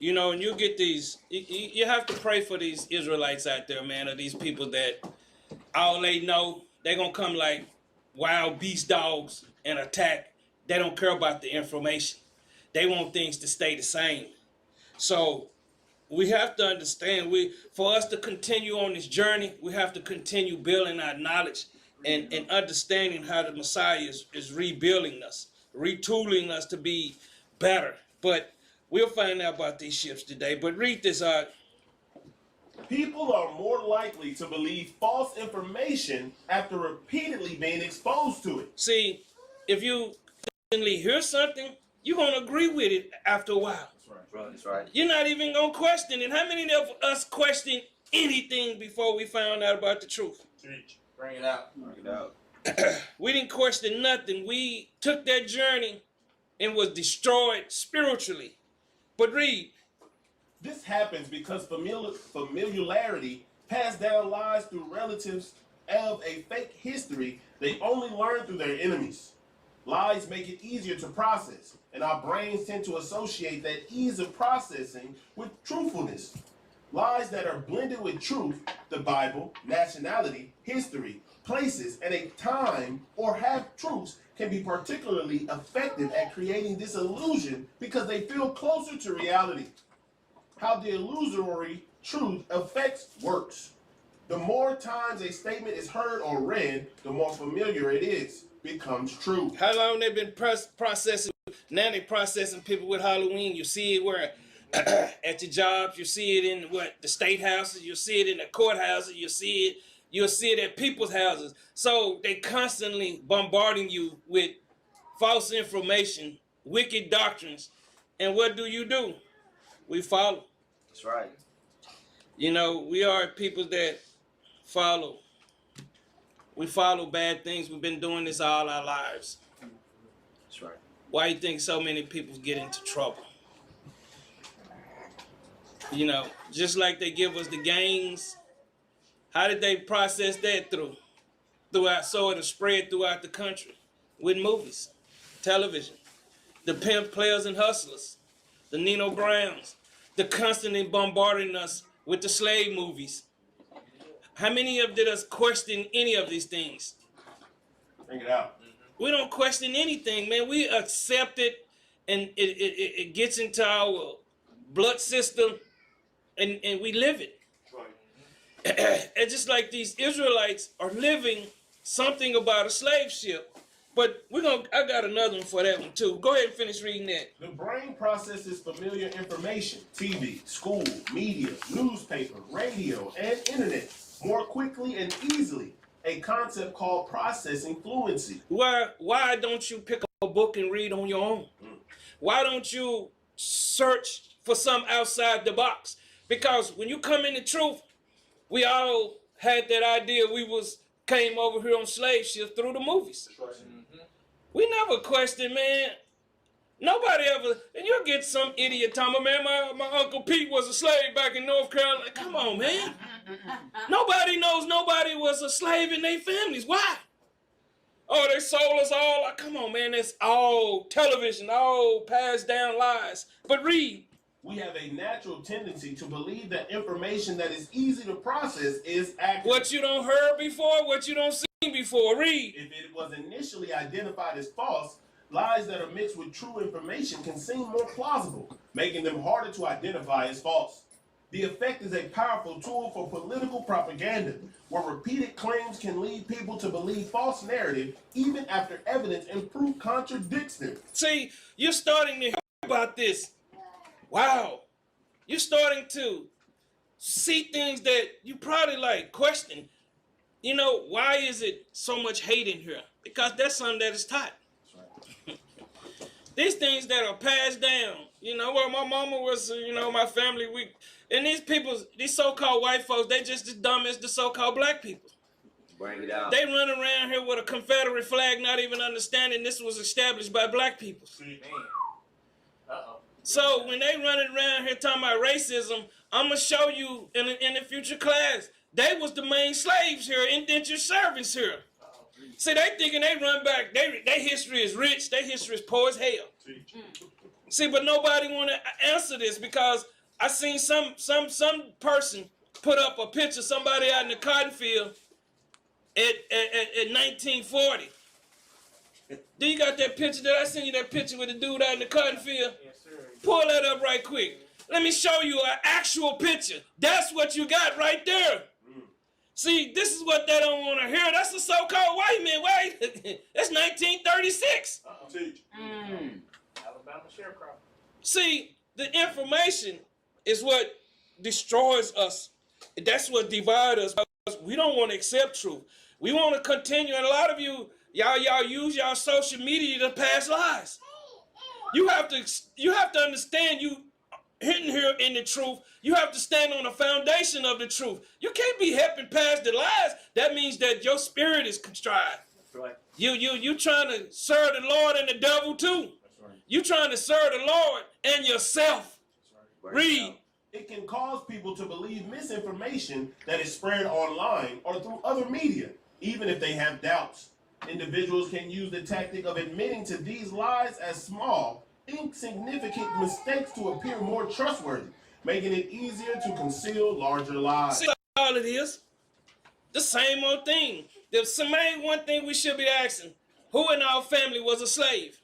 You know, and you get these, you have to pray for these Israelites out there, man, or these people that all they know, they're going to come like wild beast dogs and attack. They don't care about the information. They want things to stay the same. So we have to understand, for us to continue on this journey, we have to continue building our knowledge and understanding how the Messiah is rebuilding us, retooling us to be better. But we'll find out about these ships today. But read this out. People are more likely to believe false information after repeatedly being exposed to it. See, if you hear something, you're going to agree with it after a while. That's right. You're not even going to question it. How many of us questioned anything before we found out about the truth? Bring it out. Bring it out. We didn't question nothing. We took that journey and was destroyed spiritually. But read. This happens because familiarity passed down lies through relatives of a fake history they only learn through their enemies. Lies make it easier to process, and our brains tend to associate that ease of processing with truthfulness. Lies that are blended with truth, the Bible, nationality, history, places, and a time, or half-truths can be particularly effective at creating this illusion because they feel closer to reality. How the illusory truth affects works. The more times a statement is heard or read, the more familiar it is, becomes true. How long they been processing? Now they processing people with Halloween. You see it where at your jobs, you see it in the state houses, you see it in the courthouses, you'll see it at people's houses. So they constantly bombarding you with false information, wicked doctrines. And what do? We follow. That's right. You know, we are people that follow. We follow bad things. We've been doing this all our lives. That's right. Why do you think so many people get into trouble? You know, just like they give us the gains, how did they process that throughout so it'll spread throughout the country? With movies, television, the pimp players and hustlers, the Nino Browns, the constantly bombarding us with the slave movies. How many of us question any of these things? Bring it out. We don't question anything, man. We accept it, and it gets into our blood system, and we live it. Right. And just like these Israelites are living something about a slave ship. But I got another one for that one too. Go ahead and finish reading that. The brain processes familiar information, TV, school, media, newspaper, radio, and internet more quickly and easily. A concept called processing fluency. Why don't you pick up a book and read on your own? Why don't you search for some outside the box? Because when you come into truth, we all had that idea came over here on slave ships through the movies. We never questioned, man. Nobody ever, and you'll get some idiot talking, man, my Uncle Pete was a slave back in North Carolina. Come on, man. Nobody knows nobody was a slave in their families. Why? Oh, they sold us all. Come on, man, that's all television, all passed down lies. But read. We have a natural tendency to believe that information that is easy to process is accurate. What you don't heard before, what you don't seen before. Read. If it was initially identified as false, lies that are mixed with true information can seem more plausible, making them harder to identify as false. The effect is a powerful tool for political propaganda, where repeated claims can lead people to believe false narrative even after evidence and proof contradicts them. See, you're starting to hear about this. Wow. You're starting to see things that you probably question. You know, why is it so much hate in here? Because that's something that is taught. These things that are passed down, you know, well, my mama was, my family, and these so-called white folks, they just as dumb as the so-called black people. Bring it out. They run around here with a Confederate flag, not even understanding this was established by black people. Uh-oh. So when they running around here talking about racism, I'm going to show you in the future class, they was the main slaves here, indentured servants here. See, they thinking they run back, their history is rich, their history is poor as hell. See, but nobody want to answer this because I seen some person put up a picture of somebody out in the cotton field at 1940. Do you got that picture? Did I send you that picture with the dude out in the cotton field? Yes, sir. Pull that up right quick. Let me show you an actual picture. That's what you got right there. See, this is what they don't want to hear. That's the so-called white man. Wait, that's 1936. Teach. Alabama sharecropper. See, the information is what destroys us. That's what divides us. We don't want to accept truth. We want to continue. And a lot of y'all use y'all social media to pass lies. You have to understand you hidden here in the truth. You have to stand on the foundation of the truth. You can't be helping past the lies. That means that your spirit is contrived. That's right. You trying to serve the Lord and the devil too. That's right. You trying to serve the Lord and yourself. That's right. Read. It can cause people to believe misinformation that is spread online or through other media, even if they have doubts. Individuals can use the tactic of admitting to these lies as small, insignificant mistakes to appear more trustworthy, making it easier to conceal larger lies. See all it is? The same old thing. The main one thing we should be asking, who in our family was a slave?